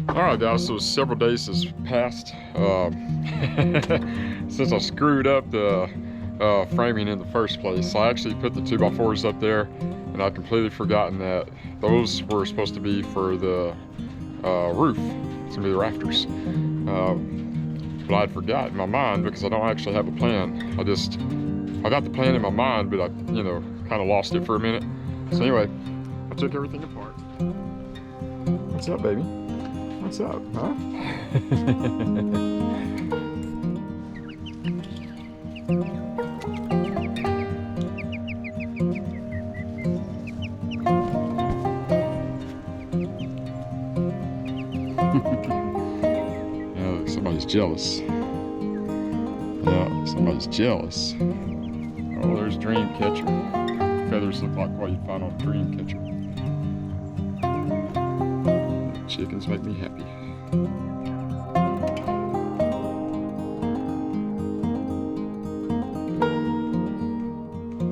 Alright guys, so several days has passed since I screwed up the framing in the first place. I actually put the 2x4s up there and I completely forgotten that those were supposed to be for the roof. It's gonna be the rafters. But I'd forgotten in my mind because I don't actually have a plan. I got the plan in my mind, but I, kind of lost it for a minute. So anyway, I took everything apart. What's up, baby? What's up, huh? Yeah, somebody's jealous. Yeah, somebody's jealous. Oh, there's Dreamcatcher. Feathers look like what you'd find on a Dreamcatcher. Chickens make me happy.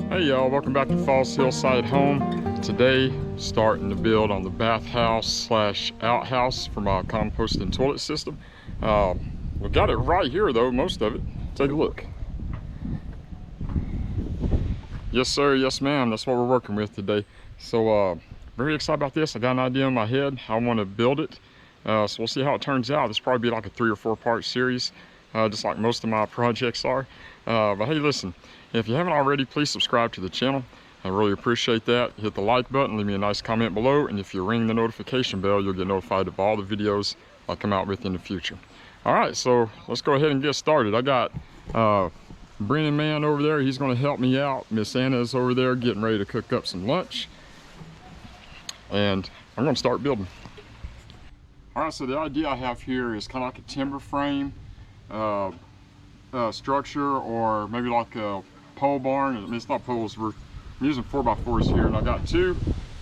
Hey y'all, welcome back to Falls Hillside Home. Today, starting to build on the bathhouse / outhouse for my compost and toilet system. We got it right here though, most of it. Take a look. Yes sir, yes ma'am, that's what we're working with today. So very excited about this. I got an idea in my head how I want to build it. So we'll see how it turns out. This will probably be like a 3 or 4 part series, just like most of my projects are. But hey, listen, if you haven't already, please subscribe to the channel. I really appreciate that. Hit the like button, leave me a nice comment below, and if you ring the notification bell, you'll get notified of all the videos I come out with in the future. All right, so let's go ahead and get started. I got Brennan man over there. He's going to help me out. Miss Anna's over there getting ready to cook up some lunch. And I'm going to start building. All right, so the idea I have here is kind of like a timber frame structure, or maybe like a pole barn. I mean, it's not poles. I'm using 4x4s here, and I got two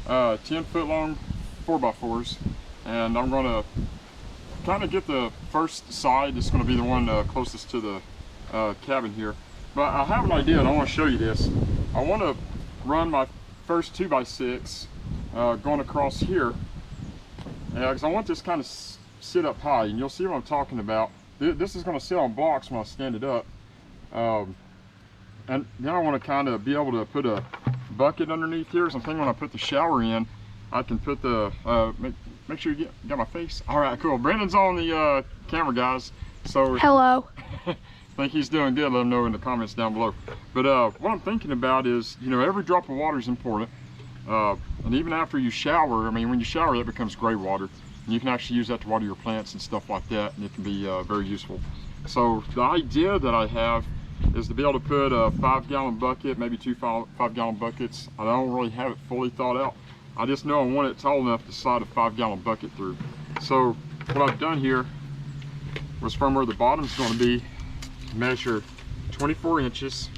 10-foot long 4x4s, and I'm going to kind of get the first side. It's going to be the one closest to the cabin here. But I have an idea, and I want to show you this. I want to run my first 2x6 going across here, because I want this kind of sit up high, and you'll see what I'm talking about. This is going to sit on blocks when I stand it up, and then I want to kind of be able to put a bucket underneath here. So I'm thinking when I put the shower in, I can put the make sure you got my face. All right, cool. Brandon's on the camera, guys. So hello. think he's doing good. Let him know in the comments down below. But what I'm thinking about is, every drop of water is important. And even after you shower, I mean, when you shower, that becomes gray water. And you can actually use that to water your plants and stuff like that, and it can be very useful. So the idea that I have is to be able to put a 5-gallon bucket, maybe 2 5-gallon buckets. I don't really have it fully thought out. I just know I want it tall enough to slide a 5-gallon bucket through. So what I've done here was, from where the bottom's going to be, measure 24 inches,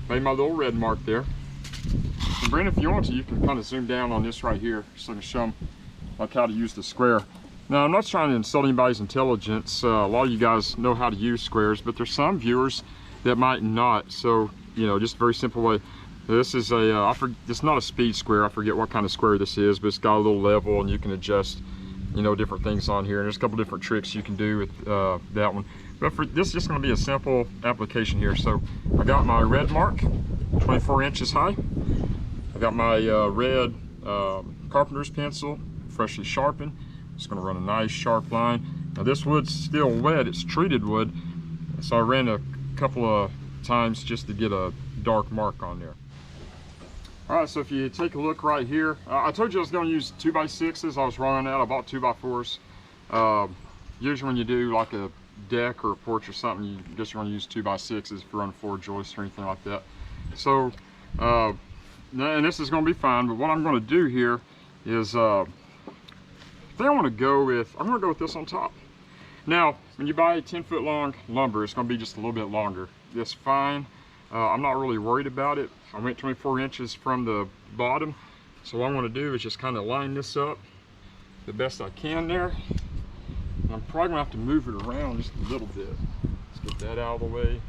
made my little red mark there. And Brandon, if you want to, you can kind of zoom down on this right here so I can show them like how to use the square. Now, I'm not trying to insult anybody's intelligence. A lot of you guys know how to use squares, but there's some viewers that might not. So, just a very simple way. This is it's not a speed square. I forget what kind of square this is, but it's got a little level, and you can adjust, different things on here. And there's a couple different tricks you can do with that one. But for this is just going to be a simple application here. So I got my red mark, 24 inches high. I got my red carpenter's pencil, freshly sharpened. Just going to run a nice sharp line. Now this wood's still wet, it's treated wood, so I ran a couple of times just to get a dark mark on there. All right, so if you take a look right here, I told you I was going to use 2x6s. I was wrong on that. I bought 2x4s. Usually when you do like a deck or a porch or something, you just want to use 2x6s if you're running 4 joists or anything like that. So, and this is going to be fine, but what I'm going to do here is, I think I'm going to go with this on top. Now, when you buy 10-foot long lumber, it's going to be just a little bit longer. That's fine. I'm not really worried about it. I went 24 inches from the bottom. So what I'm going to do is just kind of line this up the best I can there. And I'm probably going to have to move it around just a little bit. Let's get that out of the way.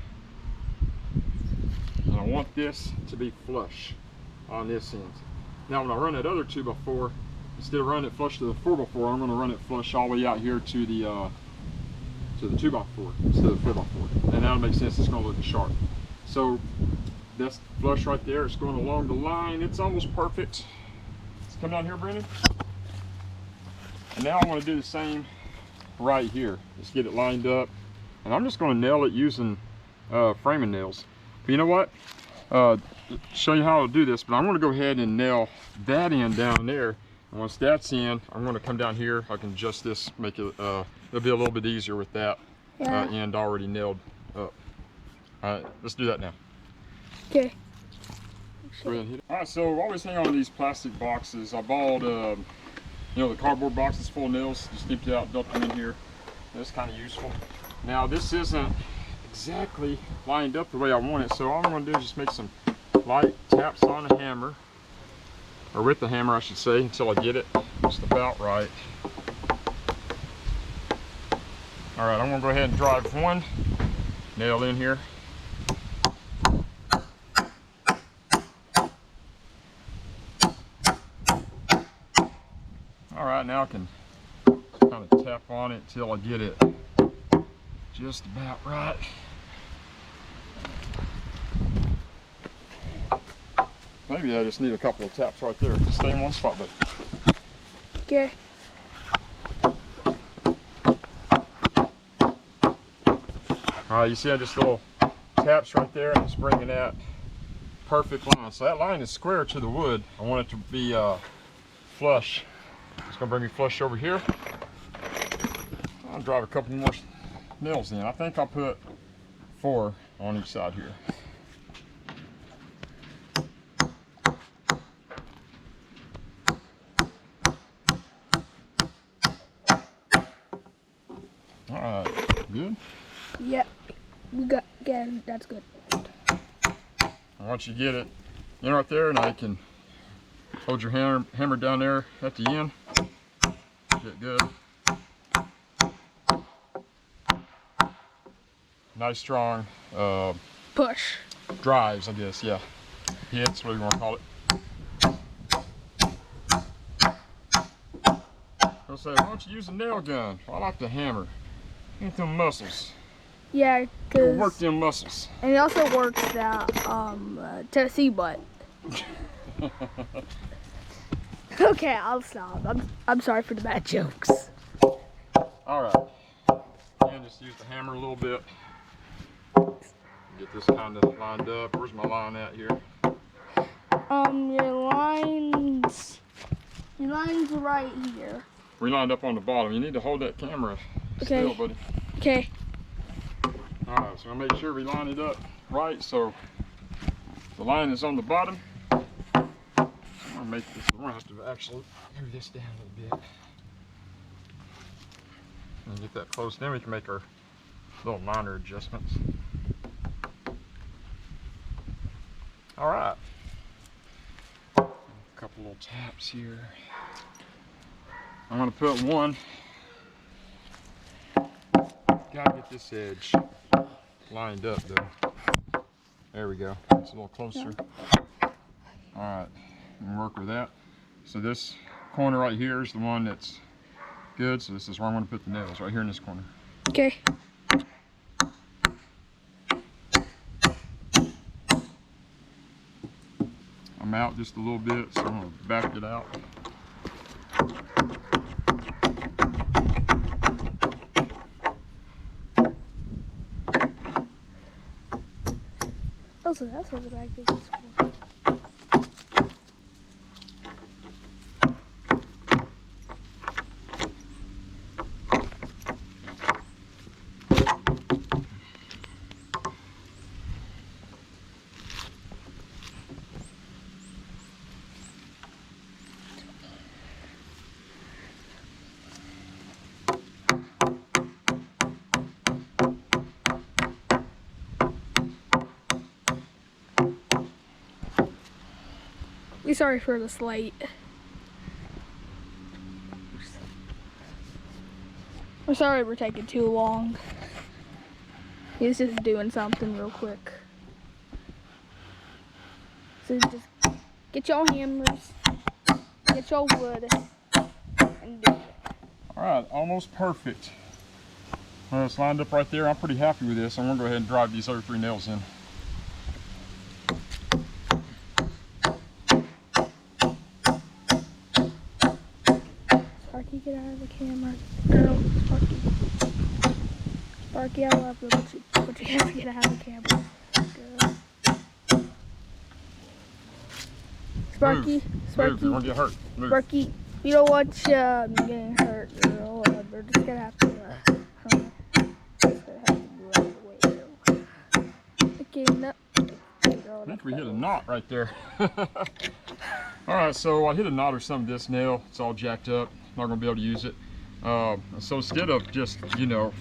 And I want this to be flush on this end. Now when I run that other 2x4 instead of running it flush to the 4x4, I'm going to run it flush all the way out here to the 2x4 instead of the 4x4, and that'll make sense. It's going to look sharp. So that's flush right there. It's going along the line. It's almost perfect. Let's come down here, Brandon. And now I want to do the same right here. Let's get it lined up, and I'm just going to nail it using framing nails. But you know what? Show you how to do this, but I'm going to go ahead and nail that end down there. And once that's in, I'm going to come down here. I can adjust this, make it it'll be a little bit easier with that end already nailed up. All right, let's do that now. Okay. All right, so I always hang on to these plastic boxes. I bought you know, the cardboard boxes full of nails. Just empty out, dump them in here. That's kind of useful. Now this isn't exactly lined up the way I want it, so all I'm going to do is just make some light taps on the hammer, or with the hammer I should say, until I get it just about right. Alright, I'm going to go ahead and drive one nail in here. Alright, now I can kind of tap on it till I get it just about right. Maybe I just need a couple of taps right there to stay in one spot, but okay. Alright, you see I just little taps right there, and it's bringing that perfect line. So that line is square to the wood. I want it to be flush. It's going to bring me flush over here. I'll drive a couple more nails in. I think I'll put 4 on each side here. Alright, good? Yep, we got, yeah, that's good. And once you get it in right there, now you can hold your hammer down there at the end. Get good. Nice strong Push. drives, I guess, yeah. Hits, whatever you want to call it. They'll say, why don't you use a nail gun? Well, I like the hammer. Get them muscles. Yeah, It'll work them muscles. and it also works that Tennessee butt. Okay, I'll stop. I'm sorry for the bad jokes. All right. And just use the hammer a little bit. Get this kind of lined up. Where's my line at here? Your line's right here. We lined up on the bottom. You need to hold that camera still, buddy. Okay. All right, so I'll make sure we line it up right so the line is on the bottom. I'm gonna make this. We're gonna have to actually move this down a little bit and get that close. Then we can make our little minor adjustments. All right. A couple little taps here. I'm gonna put one. Gotta get this edge lined up though. There we go. It's a little closer. Alright, work with that. So this corner right here is the one that's good. So this is where I'm going to put the nails, right here in this corner. Okay. I'm out just a little bit, so I'm going to back it out. Also, that's what the back is for. Sorry for this late. I'm sorry we're taking too long. He's just doing something real quick. So just get your hammers, get your wood. All right, almost perfect. Well, it's lined up right there. I'm pretty happy with this. I'm gonna go ahead and drive these other 3 nails in. Sparky, get out of the camera. Girl, Sparky. Sparky, I love you, but you have to get out of the camera. Girl. Sparky, Move. Sparky. Move. You're gonna get hurt. Move. Sparky, you don't want you getting hurt, girl. We're just gonna have to, just gonna have to move out of the way, girl. Okay, no. Girl, I think we hit a knot right there. All right, so I hit a knot or some of this nail. It's all jacked up. Not gonna be able to use it. So instead of just, you know,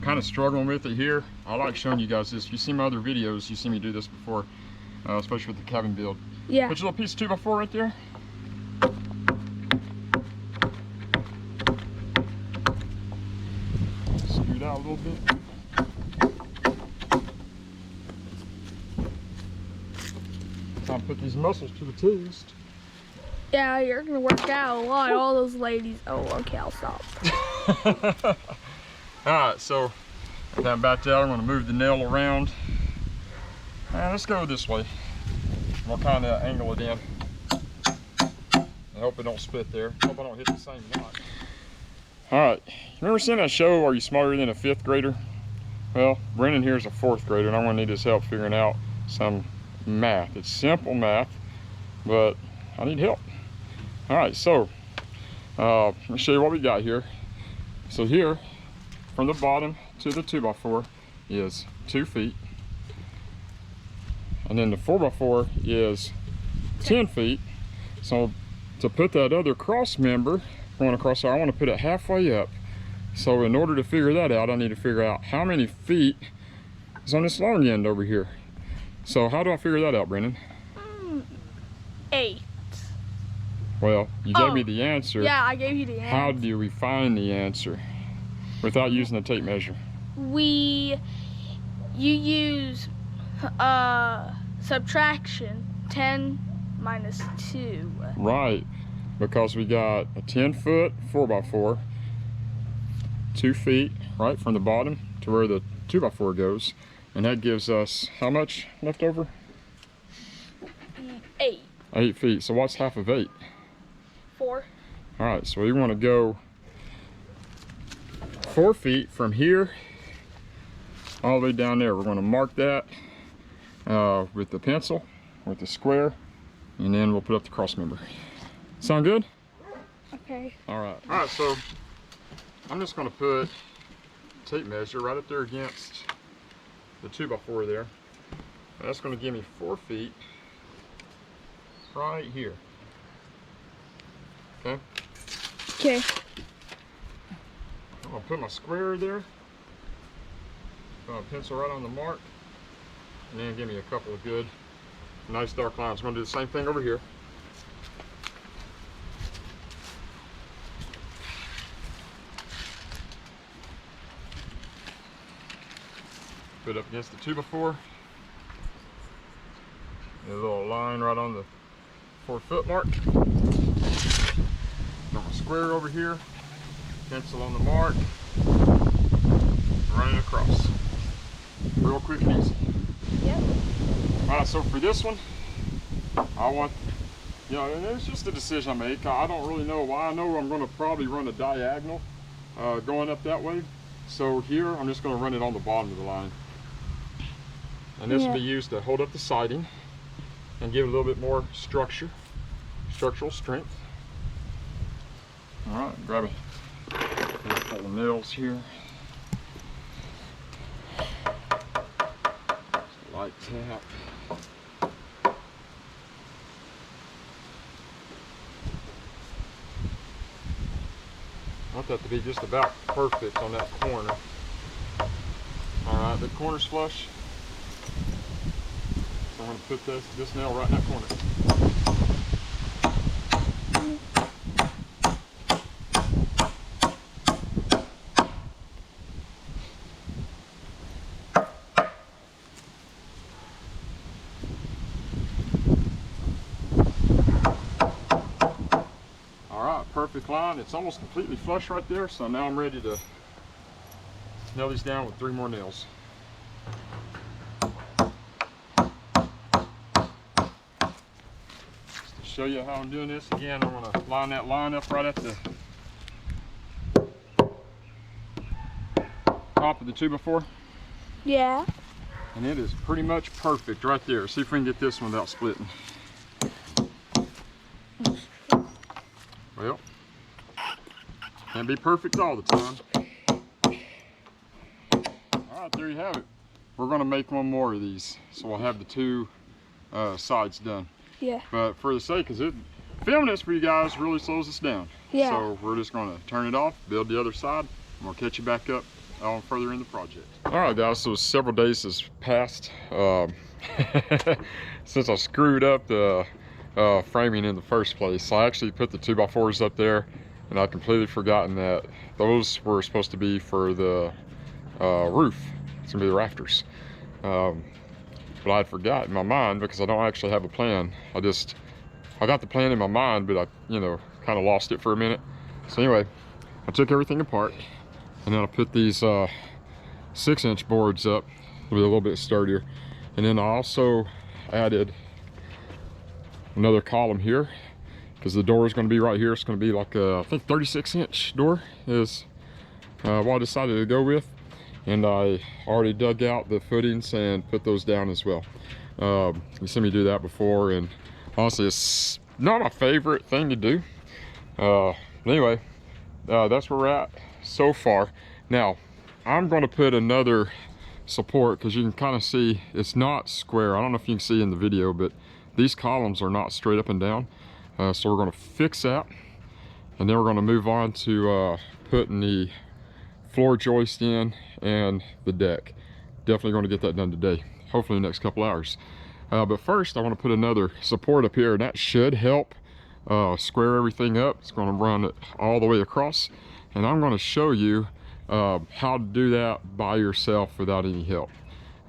kind of struggling with it here, I like showing you guys this. If you see my other videos, you see me do this before, especially with the cabin build. Yeah. Put your little piece of 2x4 right there. Scoot out a little bit. Time to put these muscles to the test. Yeah, you're gonna work out a lot. All those ladies. Oh, okay, I'll stop. Alright, so that back out, I'm going to move the nail around. And let's go this way. We'll kind of angle it in. I hope it don't split there. Hope I don't hit the same knot. Alright, remember seeing that show, Are You Smarter Than a 5th Grader? Well, Brennan here is a 4th grader, and I'm going to need his help figuring out some math. It's simple math, but I need help. Alright, so let me show you what we got here. So here, from the bottom to the 2x4 is 2 feet. And then the 4x4 is 10 feet. So to put that other cross member going across there, I want to put it halfway up. So in order to figure that out, I need to figure out how many feet is on this long end over here. So how do I figure that out, Brennan? 8. Well, you gave me the answer. Yeah, I gave you the answer. How do we find the answer without using a tape measure? You use subtraction, 10 minus 2. Right, because we got a 10-foot 4x4, 2 feet, right, from the bottom to where the 2x4 goes. And that gives us how much left over? 8. 8 feet. So what's half of 8? 4. All right, so we want to go 4 feet from here all the way down there. We're going to mark that with the pencil, with the square, and then we'll put up the cross member. Sound good? Okay. All right. All right, so I'm just going to put tape measure right up there against the 2x4 there. And that's going to give me 4 feet right here. Okay. Okay. I'm going to put my square there. Pencil right on the mark. And then give me a couple of good, nice dark lines. I'm going to do the same thing over here. Put it up against the 2x4. A little line right on the 4-foot mark. Got my square over here. Pencil on the mark. Running across. Real quick and easy. Yep. Alright, so for this one, I want, you know, and it's just a decision I make. I don't really know why. I know I'm going to probably run a diagonal going up that way. So here, I'm just going to run it on the bottom of the line. And this will be used to hold up the siding and give it a little bit more structure, structural strength. All right, grab a couple of nails here. Light tap. I want that to be just about perfect on that corner. All right, the corner's flush. So I'm going to put this nail right in that corner. perfect line. It's almost completely flush right there, so now I'm ready to nail these down with 3 more nails. Just to show you how I'm doing this, again, I'm going to line that line up right at the top of the 2x4. Yeah. And it is pretty much perfect right there. See if we can get this one without splitting. Well, can't be perfect all the time. All right, there you have it. We're gonna make one more of these, so we'll have the 2 sides done. Yeah. But for the sake of it, filming this for you guys really slows us down. Yeah. So we're just gonna turn it off, build the other side, and we'll catch you back up on further in the project. All right, guys, so several days has passed since I screwed up the framing in the first place. So I actually put the 2x4s up there, and I'd completely forgotten that those were supposed to be for the roof. It's gonna be the rafters. But I'd forgot in my mind because I don't actually have a plan. I got the plan in my mind, but I, kind of lost it for a minute. So anyway, I took everything apart, and then I put these 6-inch boards up to be a little bit sturdier. And then I also added another column here because the door is going to be right here. It's going to be like a, I think 36-inch door is what I decided to go with. And I already dug out the footings and put those down as well. You seen me do that before, and honestly it's not my favorite thing to do. Anyway, that's where we're at so far. Now I'm going to put another support because you can kind of see it's not square. I don't know if you can see in the video, but these columns are not straight up and down. So we're going to fix that, and then we're going to move on to putting the floor joist in and the deck. Definitely going to get that done today, hopefully in the next couple hours. But first I want to put another support up here, and that should help square everything up. It's going to run it all the way across, and I'm going to show you how to do that by yourself without any help.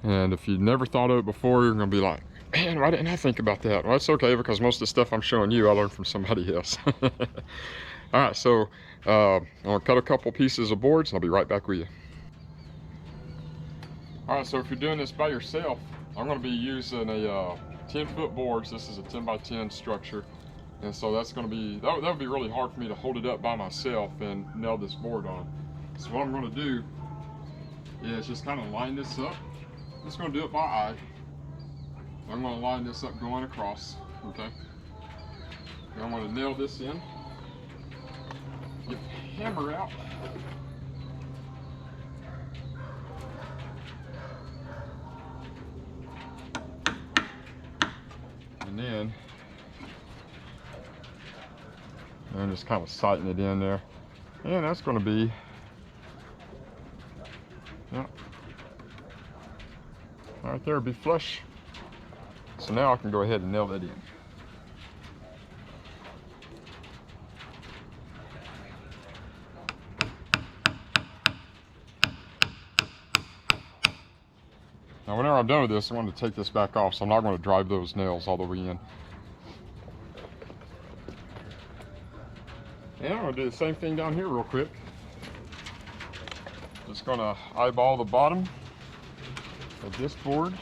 And if you never thought of it before, you're going to be like, man, why didn't I think about that? Well, that's okay, because most of the stuff I'm showing you I learned from somebody else. All right, so I'm gonna cut a couple pieces of boards and I'll be right back with you. All right, so if you're doing this by yourself, I'm gonna be using a 10-foot boards. This is a 10x10 structure. And so that's gonna be, that would be really hard for me to hold it up by myself and nail this board on. So what I'm gonna do is just kind of line this up. I'm just gonna do it by eye. I'm gonna line this up going across, okay? And I'm gonna nail this in. Get the hammer out. And then I'm just kind of sighting it in there. And that's going to be, yeah, right there, be flush. So now I can go ahead and nail that in. Now whenever I'm done with this, I want to take this back off, so I'm not going to drive those nails all the way in. And I'm going to do the same thing down here real quick. Just going to eyeball the bottom of this board.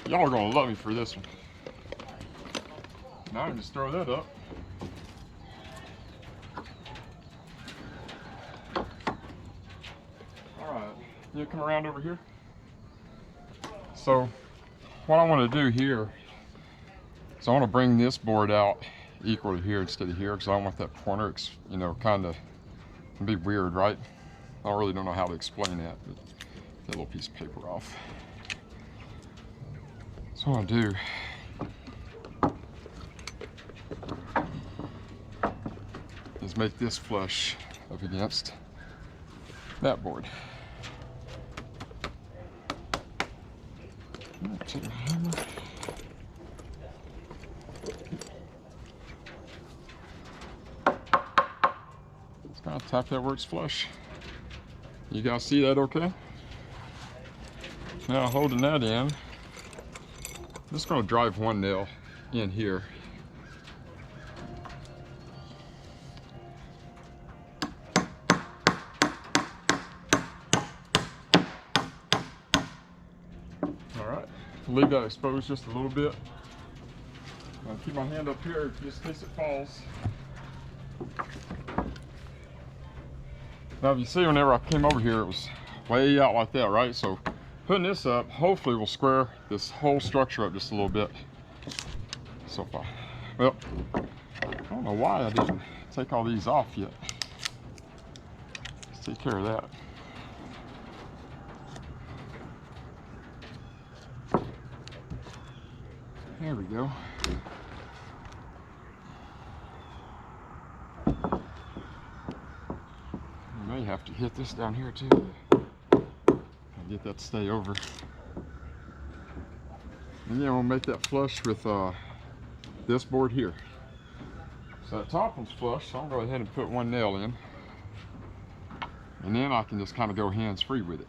Y'all are gonna love me for this one. Now I can just throw that up. Alright, you come around over here. So, what I want to do here is I want to bring this board out equal to here instead of here, because I don't want that corner, you know, kind of be weird, right? I really don't know how to explain that, but that little piece of paper off. So what I'll do is make this flush up against that board. Take my hammer. I'll tap that where it's flush. You guys see that okay? Now holding that in, I'm just going to drive one nail in here. Alright, leave that exposed just a little bit. I'll keep my hand up here just in case it falls. Now if you see, whenever I came over here, it was way out like that, right? So putting this up, hopefully will square this whole structure up just a little bit. So far. Well, I don't know why I didn't take all these off yet. Let's take care of that. There we go. I may have to hit this down here too. I'll get that to stay over. And then we'll make that flush with this board here. So that top one's flush, so I'll go ahead and put one nail in. And then I can just kind of go hands-free with it.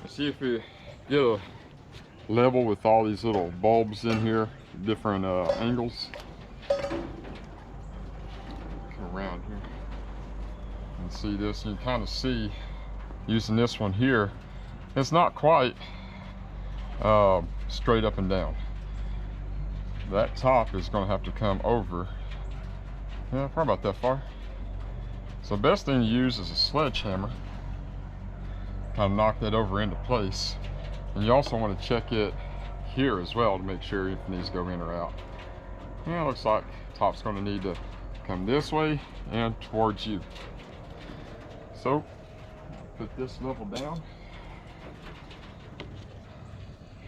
See if we get a level with all these little bulbs in here, different angles. Come around here and see this. You can kind of see using this one here, it's not quite straight up and down. That top is going to have to come over, yeah, probably about that far. So the best thing to use is a sledgehammer. Kind of knock that over into place. And you also want to check it here as well to make sure if it needs to go in or out. Yeah, it looks like top's going to need to come this way and towards you. So put this level down.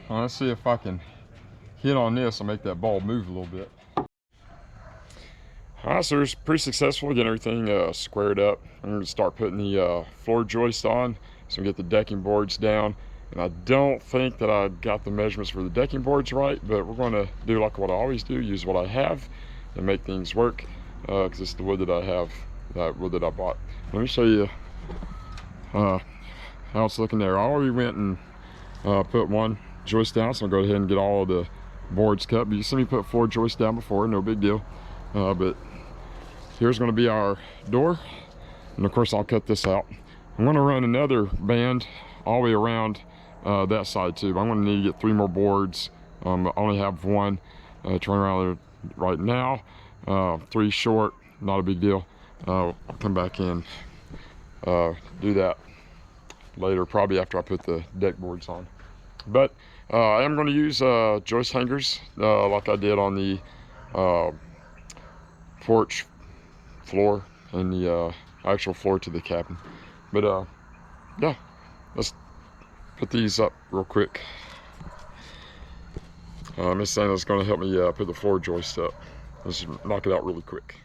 Well, let's see if I can hit on this and make that ball move a little bit. Alright, so it's pretty successful getting everything squared up. I'm going to start putting the floor joist on. So we get the decking boards down, and I don't think that I got the measurements for the decking boards right, but we're going to do like what I always do, use what I have and make things work, because it's the wood that I have, that wood that I bought. Let me show you how it's looking there. I already went and put one joist down, so I'll go ahead and get all of the boards cut. But you see me put 4 joists down before, no big deal. But here's going to be our door, and of course I'll cut this out. I'm going to run another band all the way around that side too. I'm going to need to get 3 more boards. I only have one turn around there right now. 3 short, not a big deal. I'll come back in, do that later, probably after I put the deck boards on. But I am going to use joist hangers like I did on the porch floor and the actual floor to the cabin. But yeah, let's put these up real quick. Miss Santa's going to help me put the floor joist up. Let's knock it out really quick.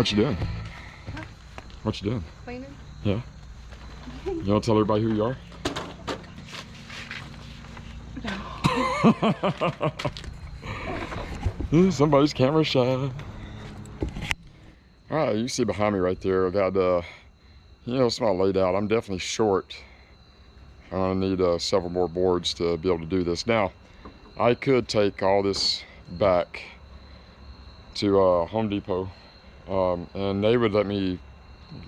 What you doing? Huh? What you doing? Cleaning? Yeah. You want to tell everybody who you are? Somebody's camera shy. All right, you see behind me right there, I got, you know, it's not laid out. I'm definitely short. I need several more boards to be able to do this. Now, I could take all this back to Home Depot, and they would let me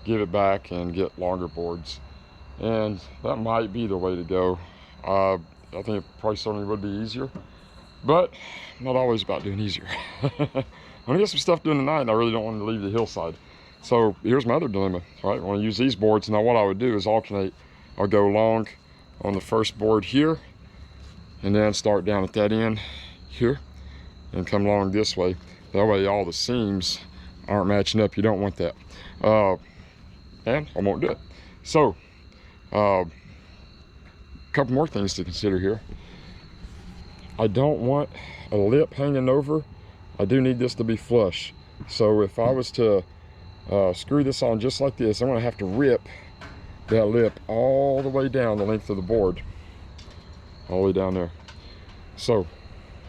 give it back and get longer boards. And that might be the way to go. I think it probably certainly would be easier, but I'm not always about doing easier. I'm gonna get some stuff done tonight, and I really don't want to leave the hillside. So here's my other dilemma. All right, I want to use these boards. Now what I would do is alternate. I'll go long on the first board here, and then start down at that end here, and come along this way. That way all the seams aren't matching up. You don't want that. And I won't do it. So, a couple more things to consider here. I don't want a lip hanging over. I do need this to be flush. So if I was to screw this on just like this, I'm gonna have to rip that lip all the way down the length of the board. All the way down there. So,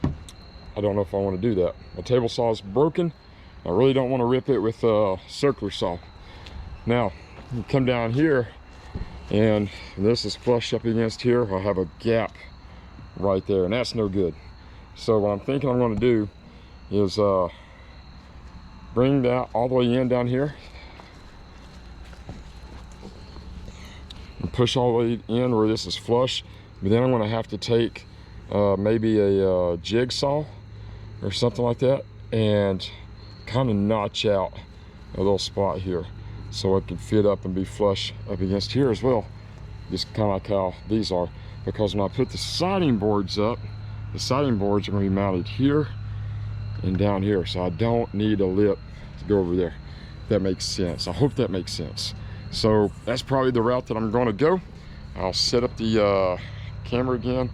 I don't know if I want to do that. My table saw is broken. I really don't want to rip it with a circular saw. Now, you come down here, and this is flush up against here. I have a gap right there, and that's no good. So what I'm thinking I'm going to do is bring that all the way in down here, and push all the way in where this is flush. But then I'm going to have to take maybe a jigsaw or something like that, and kind of notch out a little spot here so it can fit up and be flush up against here as well, just kind of like how these are. Because when I put the siding boards up, the siding boards are going to be mounted here and down here, so I don't need a lip to go over there. That makes sense. I hope that makes sense. So that's probably the route that I'm going to go. I'll set up the camera again,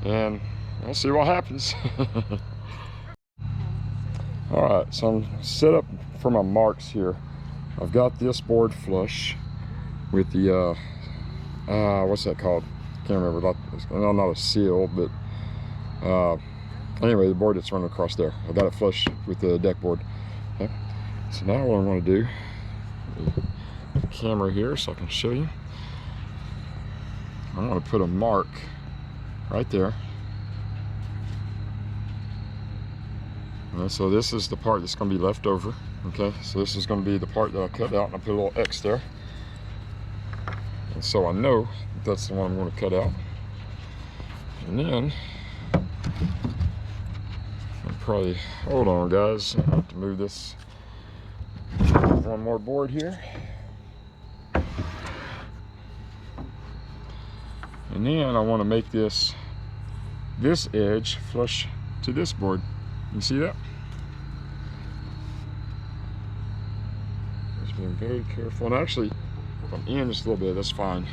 and I'll see what happens. All right, so I'm set up for my marks here. I've got this board flush with the what's that called? Can't remember. Not a seal, but anyway, the board that's running across there. I got it flush with the deck board. Okay. So now what I'm going to do, the camera here so I can show you. I'm going to put a mark right there. So this is the part that's going to be left over. Okay, so this is going to be the part that I cut out, and I put a little X there. And so I know that's the one I'm going to cut out. And then I'll probably, hold on guys, I have to move this one more board here. And then I want to make this edge flush to this board. You see that? Just being very careful. And actually, if I'm in just a little bit, that's fine.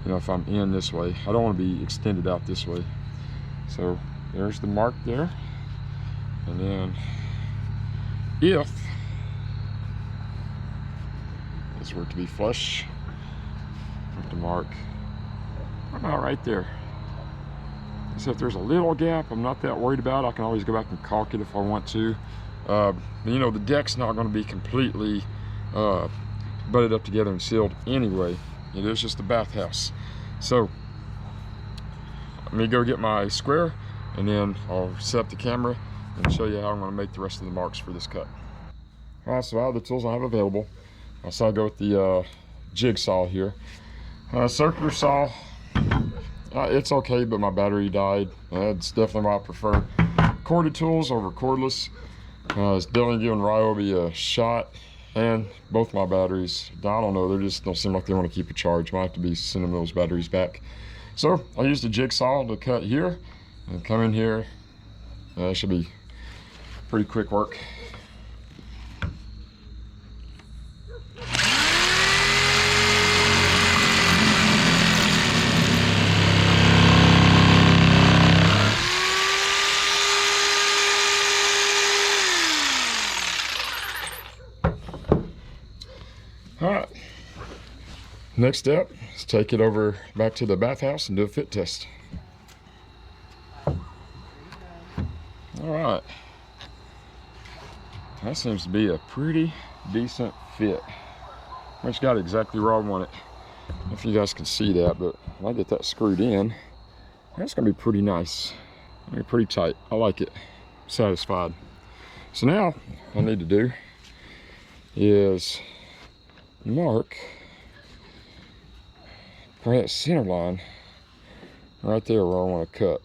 You know, if I'm in this way, I don't want to be extended out this way. So there's the mark there. And then if this were to be flush with the mark, about right there. So if there's a little gap, I'm not that worried about. I can always go back and caulk it if I want to. You know, the deck's not going to be completely butted up together and sealed anyway. It is just a bathhouse. So let me go get my square, and then I'll set up the camera and show you how I'm going to make the rest of the marks for this cut. All right, so I have the tools I have available. So I'll go with the jigsaw here. Circular saw. It's okay, but my battery died. That's definitely what I prefer. Corded tools over cordless. It's definitely giving Ryobi a shot, and both my batteries, I don't know, they just don't seem like they want to keep a charge. Might have to be sending those batteries back. So I used a jigsaw to cut here and come in here. It should be pretty quick work. All right. Next step is take it over back to the bathhouse and do a fit test. All right. That seems to be a pretty decent fit. I just got it exactly where I want it. I don't know if you guys can see that, but when I get that screwed in, that's gonna be pretty nice. It'll be pretty tight. I like it. Satisfied. So now what I need to do is mark that center line right there where I want to cut.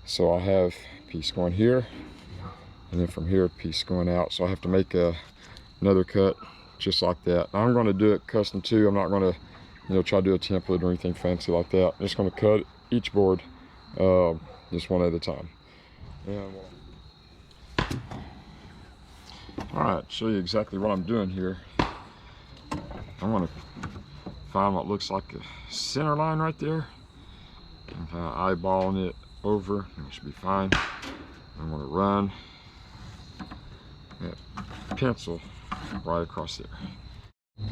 So I have a piece going here, and then from here a piece going out. So I have to make another cut just like that. I'm going to do it custom too. I'm not going to try to do a template or anything fancy like that. I'm just going to cut each board just one at a time. And all right, show you exactly what I'm doing here. I'm going to find what looks like a center line right there. I'm kind of eyeballing it over, and it should be fine. I'm going to run that pencil right across there.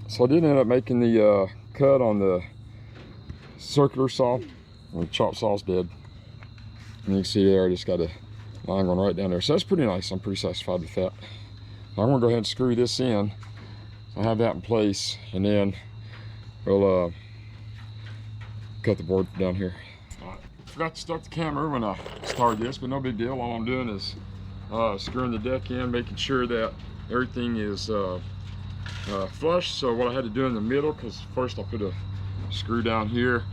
So I did end up making the cut on the circular saw. The chop saw's dead. And you can see there, I just got a line going right down there. So that's pretty nice. I'm pretty satisfied with that. I'm going to go ahead and screw this in. I'll have that in place, and then we'll cut the board down here. Forgot to start the camera when I started this, but no big deal. All I'm doing is screwing the deck in, making sure that everything is flush. So what I had to do in the middle, because first I put a screw down here,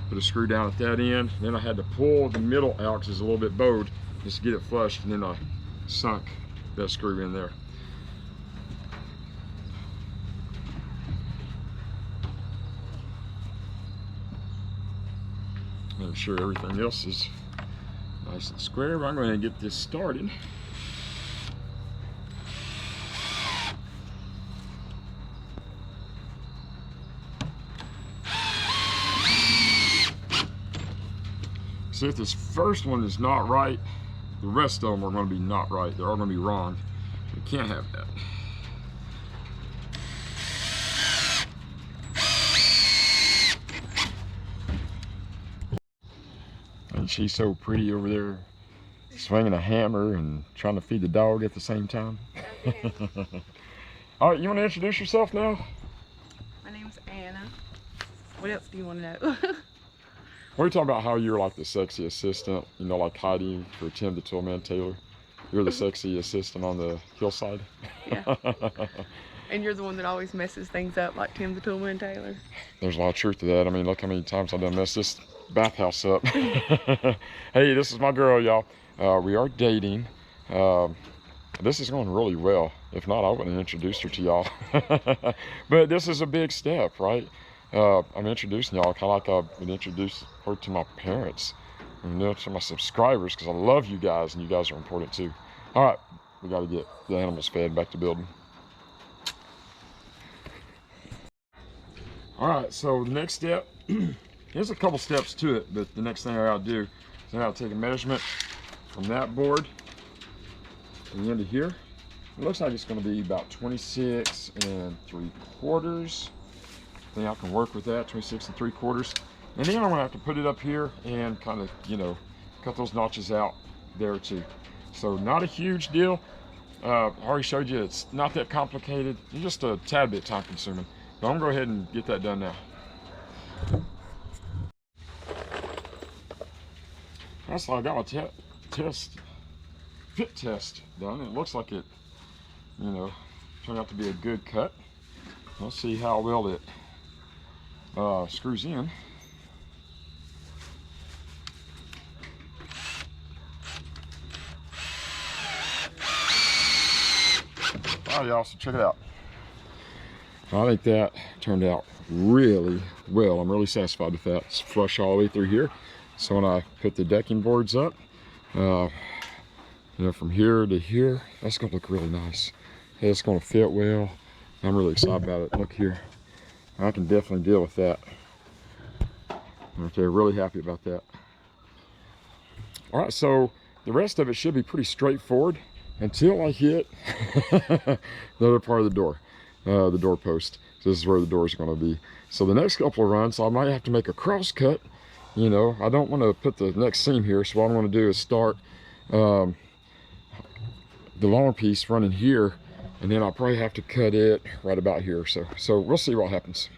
put a screw down at that end, then I had to pull the middle out because it's a little bit bowed just to get it flush, and then I sunk that screw in there. Make sure everything else is nice and square, but I'm going to get this started. See, if this first one is not right, the rest of them are going to be not right. They're all going to be wrong. We can't have that. And she's so pretty over there, swinging a hammer and trying to feed the dog at the same time. All right, you want to introduce yourself now? My name's Anna. What else do you want to know? What are you talking about, how you're like the sexy assistant, you know, like Heidi for Tim the Toolman Taylor? You're the sexy assistant on the hillside? Yeah. And you're the one that always messes things up like Tim the Toolman Taylor. There's a lot of truth to that. I mean, look how many times I've done messed this bathhouse up. Hey, this is my girl, y'all. We are dating. This is going really well. If not, I wouldn't have introduced her to y'all. But this is a big step, right? I'm introducing y'all kind of like I would introduce her to my parents and to my subscribers, because I love you guys and you guys are important too. All right, we got to get the animals fed, back to building. All right, so the next step, there's a couple steps to it, but the next thing I gotta do is I gotta take a measurement from that board to the end of here. It looks like it's gonna be about 26 3/4. I think I can work with that, 26 3/4. And then I'm gonna have to put it up here and kind of, you know, cut those notches out there too. So not a huge deal. I already showed you it's not that complicated. It's just a tad bit time consuming. But I'm gonna go ahead and get that done now. That's like I got my fit test done. It looks like it, you know, turned out to be a good cut. Let's see how well it screws in. All right, y'all, so check it out. I think that turned out really well. I'm really satisfied with that. It's flush all the way through here. So when I put the decking boards up, you know, from here to here, that's gonna look really nice. It's gonna fit well. I'm really excited about it. Look here, I can definitely deal with that. Okay, really happy about that. All right, so the rest of it should be pretty straightforward until I hit the other part of the door. the doorpost. So this is where the doors are going to be. So the next couple of runs, I might have to make a cross cut. You know, I don't want to put the next seam here. So what I'm going to do is start the long piece running here, and then I'll probably have to cut it right about here. So we'll see what happens.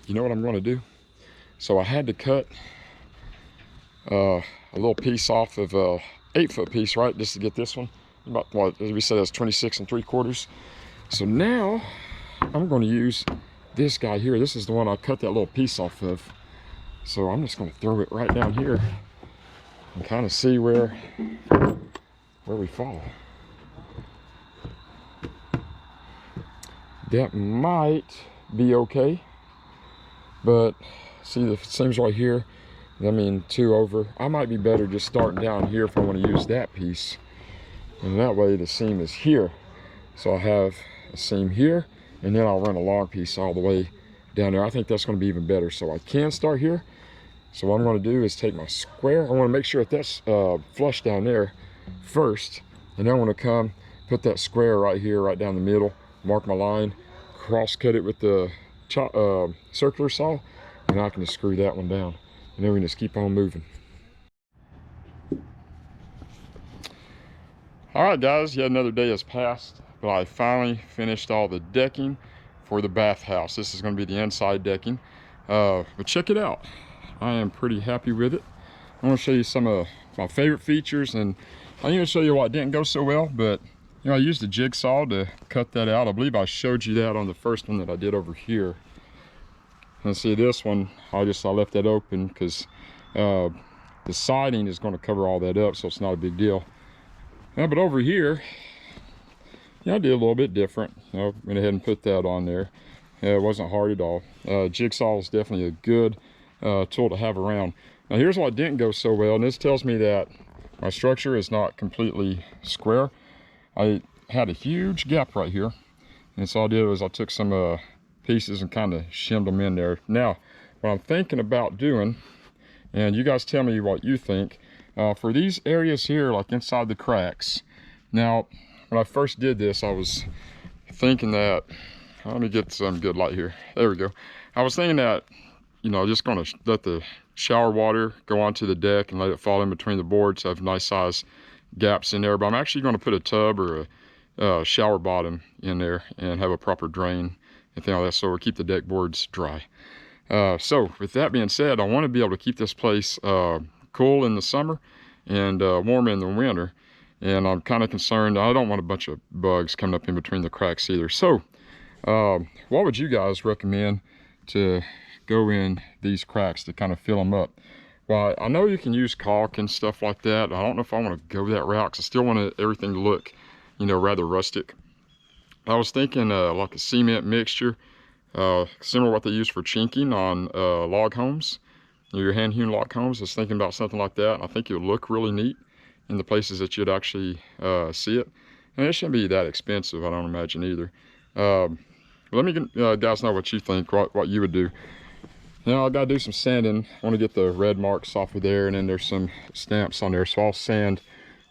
You know what I'm going to do? So I had to cut a little piece off of a 8-foot piece, right, just to get this one. About what, as we said, that's 26 3/4. So now I'm going to use this guy here. This is the one I cut that little piece off of. So I'm just going to throw it right down here and kind of see where we fall. That might be okay, but see the seams right here, I mean 2 over. I might be better just starting down here if I want to use that piece, and that way the seam is here. So I have a seam here, and then I'll run a long piece all the way down there. I think that's going to be even better. So I can start here. So what I'm going to do is take my square. I want to make sure that that's flush down there first, and then I want to come put that square right here, right down the middle, mark my line, cross cut it with the circular saw, and I can just screw that one down, and then we can just keep on moving. All right, guys, yet another day has passed, but I finally finished all the decking for the bathhouse. This is going to be the inside decking, but check it out. I am pretty happy with it. I want to show you some of my favorite features, and I'm going to show you what didn't go so well, but you know, I used a jigsaw to cut that out. I believe I showed you that on the first one that I did over here. And see, this one, I left that open because the siding is going to cover all that up, so it's not a big deal. But over here, yeah, I did a little bit different. You know, went ahead and put that on there. It wasn't hard at all. Jigsaw is definitely a good tool to have around. Now here's what didn't go so well, and this tells me that my structure is not completely square. I had a huge gap right here, and so all I did was I took some pieces and kind of shimmed them in there. Now what I'm thinking about doing, and you guys tell me what you think, for these areas here, like inside the cracks. Now when I first did this, I was thinking that, let me get some good light here, there we go. I was thinking that, you know, just gonna let the shower water go onto the deck and let it fall in between the boards, have nice size gaps in there. But I'm actually going to put a tub or a shower bottom in there and have a proper drain and thing like that, so we'll keep the deck boards dry. So with that being said, I want to be able to keep this place cool in the summer and warm in the winter, and I'm kind of concerned. I don't want a bunch of bugs coming up in between the cracks either. So what would you guys recommend to go in these cracks to kind of fill them up? Well, I know you can use caulk and stuff like that. I don't know if I want to go that route, because I still want everything to look, you know, rather rustic. I was thinking like a cement mixture, similar to what they use for chinking on log homes, your hand-hewn log homes. I was thinking about something like that. I think it would look really neat in the places that you'd actually see it. And it shouldn't be that expensive, I don't imagine either. Let me guys know what you think, what you would do. Now I gotta do some sanding. I want to get the red marks off of there, and then there's some stamps on there, so I'll sand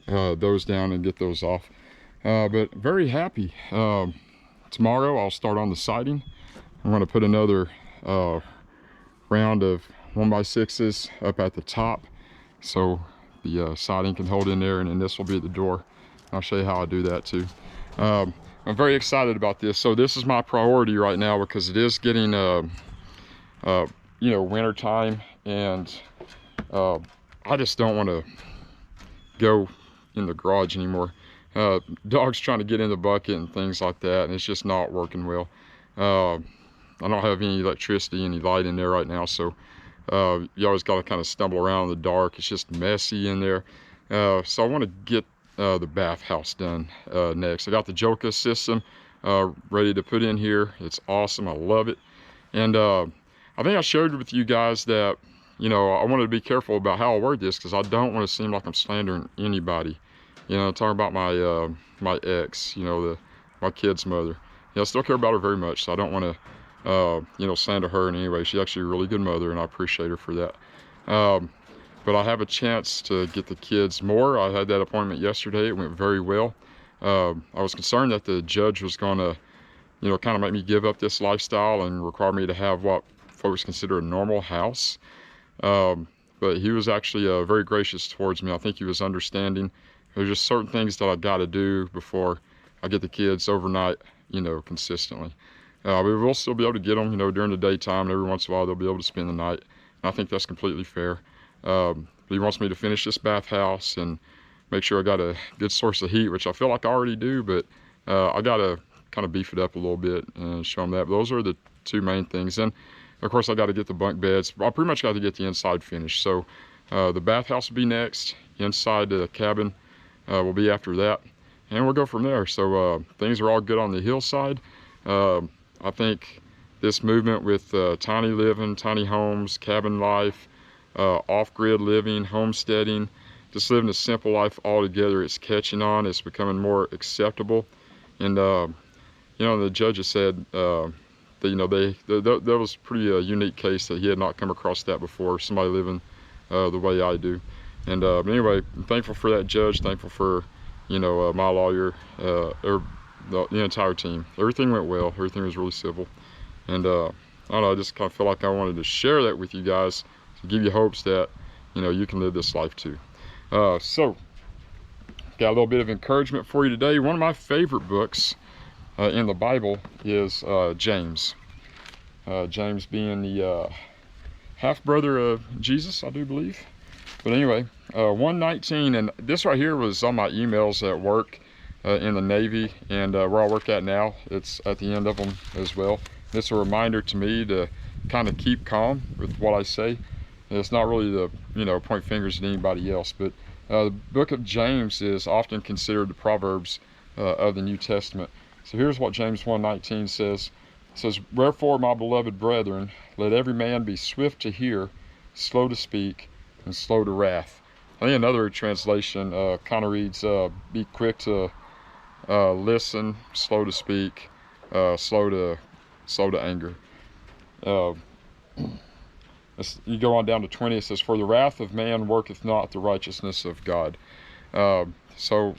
those down and get those off. But very happy. Tomorrow I'll start on the siding. I'm going to put another round of 1x6s up at the top, so the siding can hold in there, and then this will be at the door. I'll show you how I do that too. I'm very excited about this. So this is my priority right now, because it is getting you know, winter time, and I just don't want to go in the garage anymore. Dogs trying to get in the bucket and things like that, and it's just not working well. I don't have any electricity, any light in there right now, so you always got to kind of stumble around in the dark. It's just messy in there. So I want to get the bathhouse done next. I got the Joolca system ready to put in here. It's awesome. I love it. And I think I shared with you guys that, you know, I wanted to be careful about how I word this, because I don't want to seem like I'm slandering anybody. You know, talking about my my ex, you know, my kid's mother. Yeah, I still care about her very much, so I don't want to, you know, slander her in any way. She's actually a really good mother, and I appreciate her for that. But I have a chance to get the kids more. I had that appointment yesterday. It went very well. I was concerned that the judge was going to, you know, kind of make me give up this lifestyle and require me to have what folks consider a normal house. But he was actually very gracious towards me. I think he was understanding. There's just certain things that I got to do before I get the kids overnight, you know, consistently. We will still be able to get them, you know, during the daytime, and every once in a while they'll be able to spend the night. And I think that's completely fair. He wants me to finish this bathhouse and make sure I got a good source of heat, which I feel like I already do, but I got to kind of beef it up a little bit and show them that. But those are the two main things. And of course I got to get the bunk beds. I pretty much got to get the inside finished. So the bathhouse will be next. Inside the cabin will be after that. And we'll go from there. So things are all good on the hillside. I think this movement with tiny living, tiny homes, cabin life, off-grid living, homesteading, just living a simple life altogether, it's catching on. It's becoming more acceptable. And you know, the judge has said that, you know, that was a pretty unique case that he had not come across that before, somebody living the way I do. And anyway, I'm thankful for that judge, thankful for, you know, my lawyer, the entire team. Everything went well, everything was really civil. And I don't know, I just kind of feel like I wanted to share that with you guys to give you hopes that, you know, you can live this life too. So, got a little bit of encouragement for you today. One of my favorite books in the Bible is James. James being the half-brother of Jesus, I do believe. But anyway, 1:19, and this right here was on my emails at work in the Navy, and where I work at now, it's at the end of them as well. It's a reminder to me to kind of keep calm with what I say. And it's not really to, you know, point fingers at anybody else, but the book of James is often considered the Proverbs of the New Testament. So here's what James 1:19 says. It says, "Wherefore, my beloved brethren, let every man be swift to hear, slow to speak, and slow to wrath." I think another translation kind of reads, "Be quick to listen, slow to speak, slow to anger." You go on down to 20, it says, "For the wrath of man worketh not the righteousness of God." So,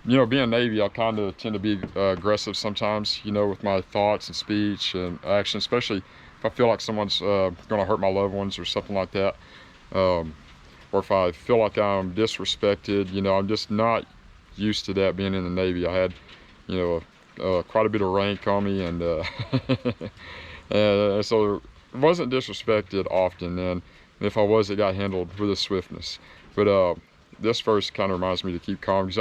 you know, being Navy, I kind of tend to be aggressive sometimes, you know, with my thoughts and speech and action, especially if I feel like someone's going to hurt my loved ones or something like that. Or if I feel like I'm disrespected, you know, I'm just not used to that being in the Navy. I had, you know, quite a bit of rank on me, and so I wasn't disrespected often, and if I was, it got handled with a swiftness. But this verse kind of reminds me to keep calm, because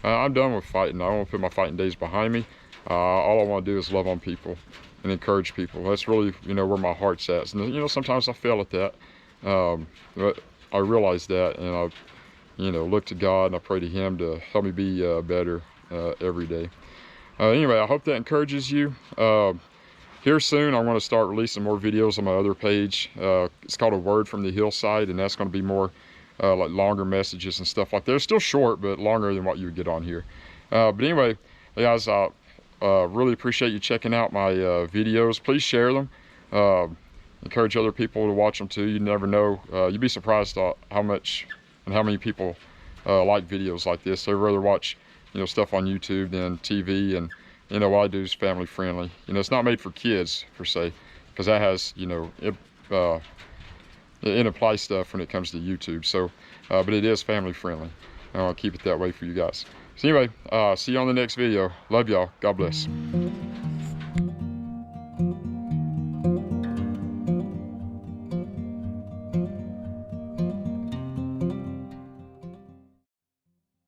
I'm done with fighting. I want to put my fighting days behind me. All I want to do is love on people and encourage people. That's really, you know, where my heart's at. And, you know, sometimes I fail at that, but I realize that, and I, you know, look to God and I pray to Him to help me be better every day. Anyway, I hope that encourages you. Here soon, I want to start releasing more videos on my other page. It's called A Word from the Hillside, and that's going to be more like longer messages and stuff like that. They're still short, but longer than what you would get on here. But anyway, guys, I really appreciate you checking out my videos. Please share them. Encourage other people to watch them too. You never know. You'd be surprised how much and how many people like videos like this. They'd rather watch, you know, stuff on YouTube than TV. And you know, what I do is family friendly. You know, it's not made for kids per se, because that has, you know, it applies stuff when it comes to YouTube. So, but it is family friendly. And I'll keep it that way for you guys. So anyway, see you on the next video. Love y'all. God bless.